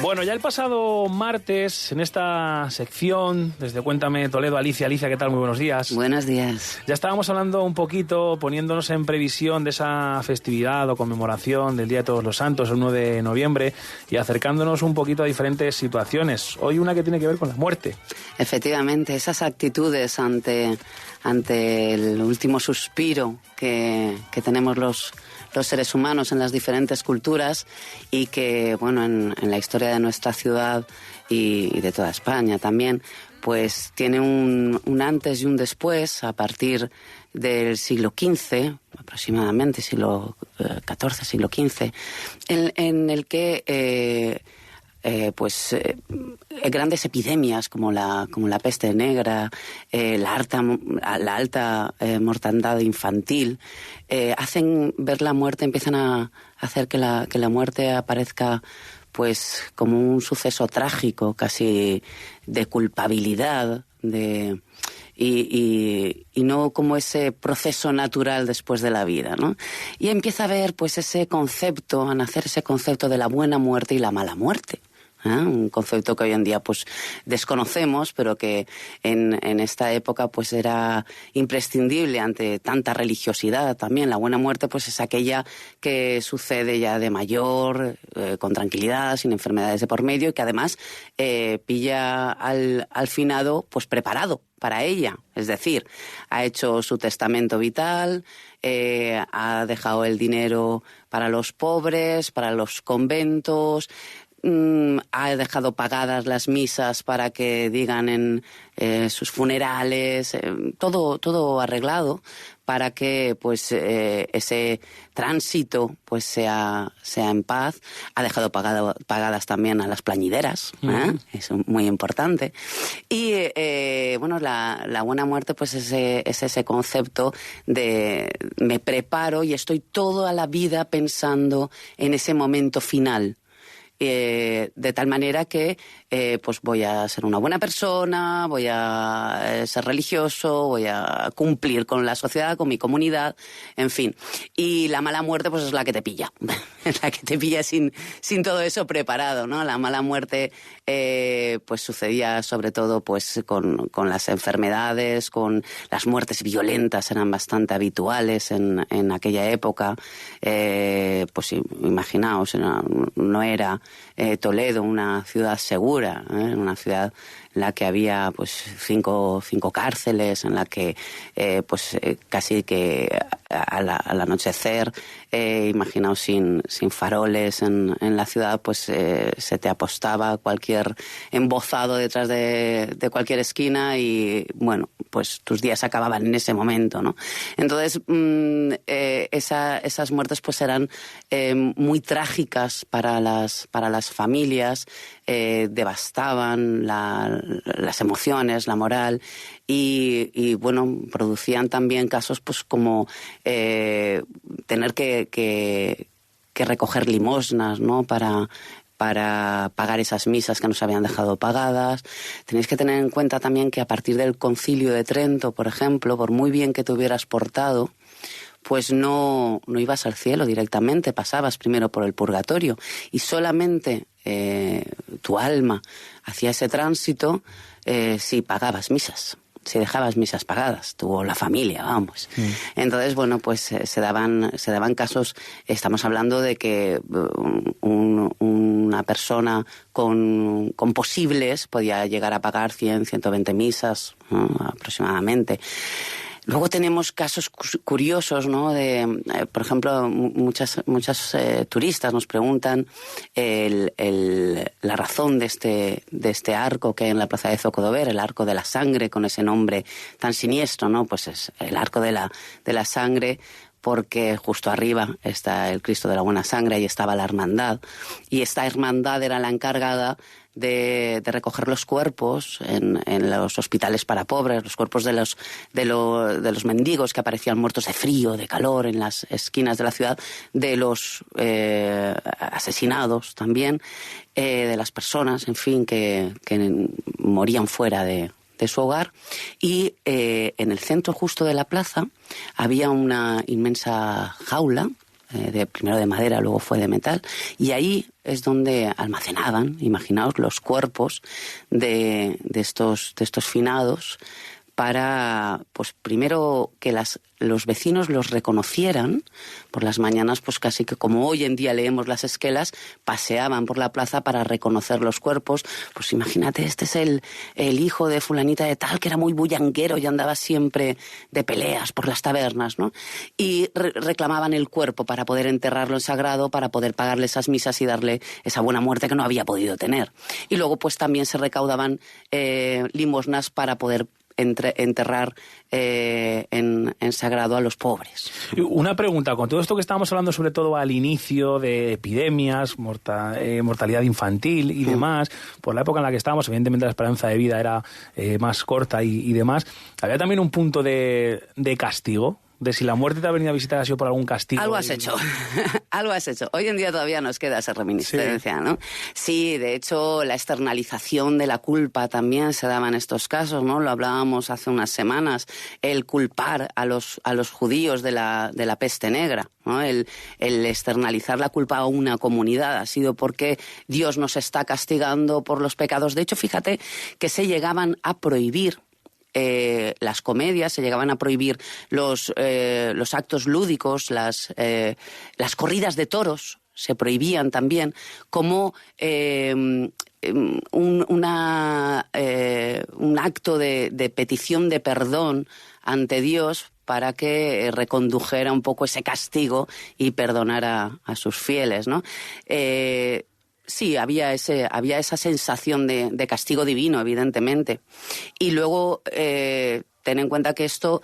Bueno, ya el pasado martes, en esta sección, desde Cuéntame Toledo, Alicia, ¿qué tal? Muy buenos días. Buenos días. Ya estábamos hablando un poquito, poniéndonos en previsión de esa festividad o conmemoración del Día de Todos los Santos, el 1 de noviembre, y acercándonos un poquito a diferentes situaciones. Hoy una que tiene que ver con la muerte. Efectivamente, esas actitudes ante el último suspiro que tenemos los seres humanos en las diferentes culturas y que, bueno, en la historia de nuestra ciudad y de toda España también, pues tiene un antes y un después a partir del siglo XV, aproximadamente siglo XIV, siglo XV, en el que grandes epidemias como la peste negra, la alta mortandad infantil, hacen ver la muerte, empiezan a hacer que la muerte aparezca pues como un suceso trágico, casi de culpabilidad, y no como ese proceso natural después de la vida, ¿no? Y empieza a haber pues a nacer ese concepto de la buena muerte y la mala muerte. Un concepto que hoy en día pues desconocemos, pero que en esta época pues era imprescindible ante tanta religiosidad también. La buena muerte pues es aquella que sucede ya de mayor, con tranquilidad, sin enfermedades de por medio, y que además pilla al finado pues preparado para ella. Es decir, ha hecho su testamento vital, ha dejado el dinero para los pobres, para los conventos, ha dejado pagadas las misas para que digan en sus funerales, todo arreglado para que pues ese tránsito pues sea en paz. Ha dejado pagadas también a las plañideras, es muy importante. Y bueno, la buena muerte pues es ese concepto de me preparo y estoy toda la vida pensando en ese momento final. De tal manera que pues voy a ser una buena persona, voy a ser religioso, voy a cumplir con la sociedad, con mi comunidad, en fin. Y la mala muerte pues es la que te pilla, es la que te pilla sin todo eso preparado, ¿no? La mala muerte pues sucedía sobre todo pues con las enfermedades, con las muertes violentas, eran bastante habituales en aquella época. Pues imaginaos, no era Toledo una ciudad segura, una ciudad en la que había pues cinco cárceles, en la que casi que al anochecer, imaginaos sin faroles en la ciudad, pues se te apostaba cualquier embozado detrás de cualquier esquina y bueno, pues tus días acababan en ese momento, ¿no? Entonces esas muertes pues eran muy trágicas para las familias, devastaban las emociones, la moral y bueno, producían también casos pues como tener que recoger limosnas, ¿no? Para pagar esas misas que nos habían dejado pagadas. Tenéis que tener en cuenta también que a partir del Concilio de Trento, por ejemplo, por muy bien que te hubieras portado, pues no ibas al cielo directamente, pasabas primero por el purgatorio y solamente tu alma hacía ese tránsito si pagabas misas, si dejabas misas pagadas, tú o la familia, vamos. Entonces, bueno, pues se daban casos, estamos hablando de que una persona con posibles podía llegar a pagar 100, 120 misas, ¿no? Aproximadamente. Luego tenemos casos curiosos, ¿no? Por ejemplo, muchas turistas nos preguntan la razón de este arco que hay en la plaza de Zocodover, el arco de la sangre, con ese nombre tan siniestro, ¿no? Pues es el arco de la sangre, porque justo arriba está el Cristo de la Buena Sangre, ahí estaba la hermandad, y esta hermandad era la encargada de recoger los cuerpos en los hospitales para pobres, los cuerpos de los mendigos que aparecían muertos de frío, de calor en las esquinas de la ciudad, de los asesinados también, de las personas, en fin, que morían fuera de su hogar. Y en el centro justo de la plaza había una inmensa jaula primero de madera, luego fue de metal, y ahí es donde almacenaban, imaginaos, los cuerpos de estos finados, para, pues primero que los vecinos los reconocieran. Por las mañanas, pues casi que como hoy en día leemos las esquelas, paseaban por la plaza para reconocer los cuerpos. Pues imagínate, este es el hijo de fulanita de tal, que era muy bullanguero y andaba siempre de peleas por las tabernas, ¿no? Y reclamaban el cuerpo para poder enterrarlo en sagrado, para poder pagarle esas misas y darle esa buena muerte que no había podido tener. Y luego, pues también se recaudaban limosnas para poder enterrar en sagrado a los pobres. Una pregunta, con todo esto que estábamos hablando sobre todo al inicio de epidemias, mortalidad infantil y demás, por la época en la que estábamos, evidentemente la esperanza de vida era más corta y demás, había también un punto de castigo, de si la muerte te ha venido a visitar ha sido por algún castigo. Algo has hecho, algo has hecho. Hoy en día todavía nos queda esa reminiscencia, ¿no? Sí, de hecho, la externalización de la culpa también se daba en estos casos, ¿no? Lo hablábamos hace unas semanas, el culpar a los judíos de la peste negra, ¿no? El externalizar la culpa a una comunidad ha sido porque Dios nos está castigando por los pecados. De hecho, fíjate que se llegaban a prohibir las comedias, se llegaban a prohibir los actos lúdicos, las corridas de toros se prohibían también, como un acto de petición de perdón ante Dios para que recondujera un poco ese castigo y perdonara a sus fieles, ¿no? Sí, había esa sensación de castigo divino, evidentemente. Y luego, ten en cuenta que esto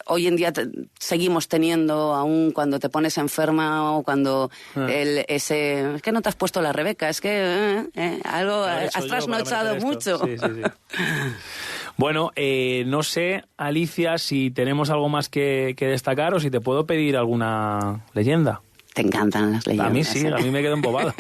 hoy en día seguimos teniendo, aún cuando te pones enferma o cuando es que no te has puesto la Rebeca, es que algo has trasnochado mucho. Sí. Bueno, no sé, Alicia, si tenemos algo más que destacar o si te puedo pedir alguna leyenda. Te encantan las leyendas. A mí sí, a mí me quedo embobado.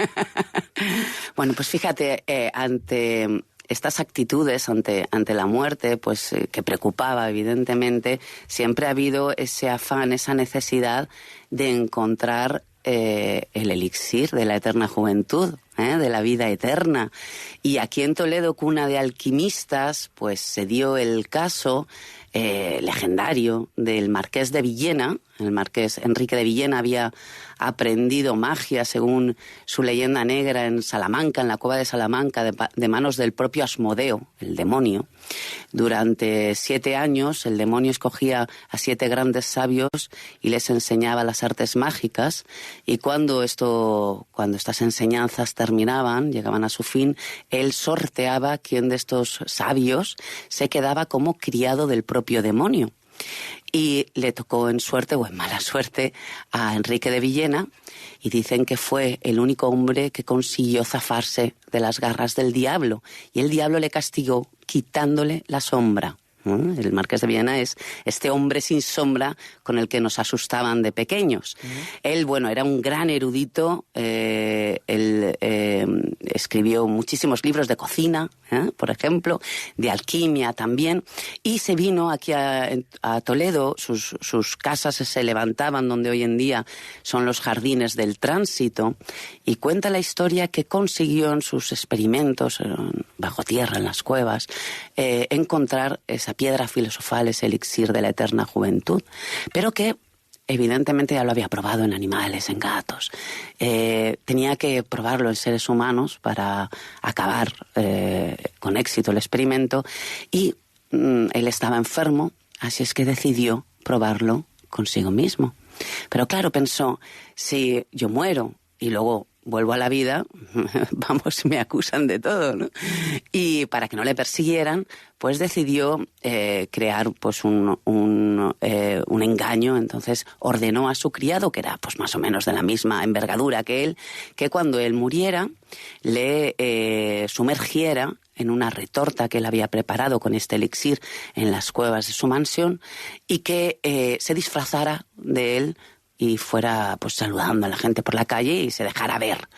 Bueno, pues fíjate, ante estas actitudes, ante la muerte, pues que preocupaba evidentemente, siempre ha habido ese afán, esa necesidad de encontrar el elixir de la eterna juventud, de la vida eterna. Y aquí en Toledo, cuna de alquimistas, pues se dio el caso legendario del Marqués de Villena. El Marqués Enrique de Villena había aprendido magia, según su leyenda negra, en Salamanca, en la cueva de Salamanca, de manos del propio Asmodeo, el demonio. Durante 7 años, el demonio escogía a 7 grandes sabios y les enseñaba las artes mágicas, y cuando estas enseñanzas terminaban, llegaban a su fin, él sorteaba quién de estos sabios se quedaba como criado del propio demonio. Y le tocó en suerte o en mala suerte a Enrique de Villena, y dicen que fue el único hombre que consiguió zafarse de las garras del diablo, y el diablo le castigó quitándole la sombra. El Marqués de Villena es este hombre sin sombra con el que nos asustaban de pequeños. Él, bueno, era un gran erudito. Él escribió muchísimos libros de cocina, por ejemplo, de alquimia también, y se vino aquí a Toledo. Sus casas se levantaban donde hoy en día son los Jardines del Tránsito, y cuenta la historia que consiguió en sus experimentos bajo tierra, en las cuevas, encontrar esa piedra filosofal, ese elixir de la eterna juventud, pero que evidentemente ya lo había probado en animales, en gatos. Tenía que probarlo en seres humanos para acabar con éxito el experimento, y él estaba enfermo, así es que decidió probarlo consigo mismo. Pero claro, pensó, si yo muero y luego vuelvo a la vida, vamos, me acusan de todo, ¿no? Y para que no le persiguieran, pues decidió crear pues un engaño. Entonces ordenó a su criado, que era pues más o menos de la misma envergadura que él, que cuando él muriera le sumergiera en una retorta que él había preparado con este elixir en las cuevas de su mansión, y que se disfrazara de él y fuera pues saludando a la gente por la calle y se dejara ver.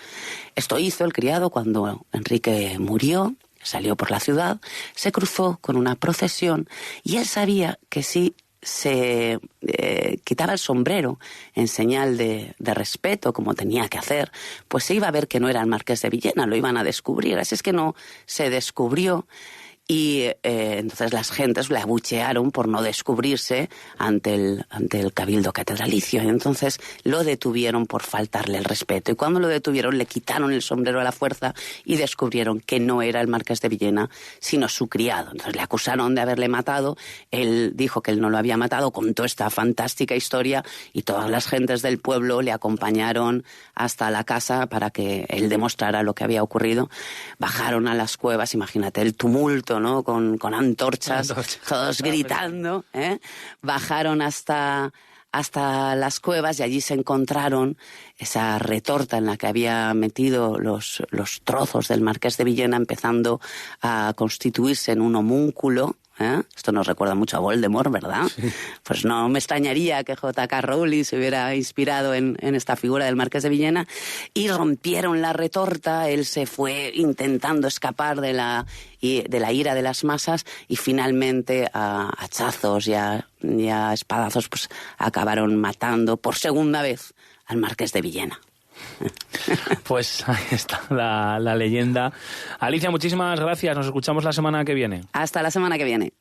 Esto hizo el criado cuando Enrique murió, salió por la ciudad, se cruzó con una procesión, y él sabía que si se quitaba el sombrero en señal de respeto, como tenía que hacer, pues se iba a ver que no era el marqués de Villena, lo iban a descubrir. Así es que no se descubrió. Y entonces las gentes le abuchearon por no descubrirse ante el cabildo catedralicio. Y entonces lo detuvieron por faltarle el respeto. Y cuando lo detuvieron le quitaron el sombrero a la fuerza y descubrieron que no era el marqués de Villena, sino su criado. Entonces le acusaron de haberle matado. Él dijo que él no lo había matado, contó esta fantástica historia y todas las gentes del pueblo le acompañaron hasta la casa para que él demostrara lo que había ocurrido. Bajaron a las cuevas, imagínate el tumulto, ¿no? Con antorchas, todos gritando, ¿eh? Bajaron hasta las cuevas y allí se encontraron esa retorta en la que había metido los trozos del marqués de Villena, empezando a constituirse en un homúnculo. Esto nos recuerda mucho a Voldemort, ¿verdad? Sí. Pues no me extrañaría que J.K. Rowling se hubiera inspirado en esta figura del marqués de Villena, y rompieron la retorta. Él se fue intentando escapar de la ira de las masas y finalmente a hachazos y a espadazos pues acabaron matando por segunda vez al marqués de Villena. Pues ahí está la leyenda. Alicia, muchísimas gracias. Nos escuchamos la semana que viene. Hasta la semana que viene.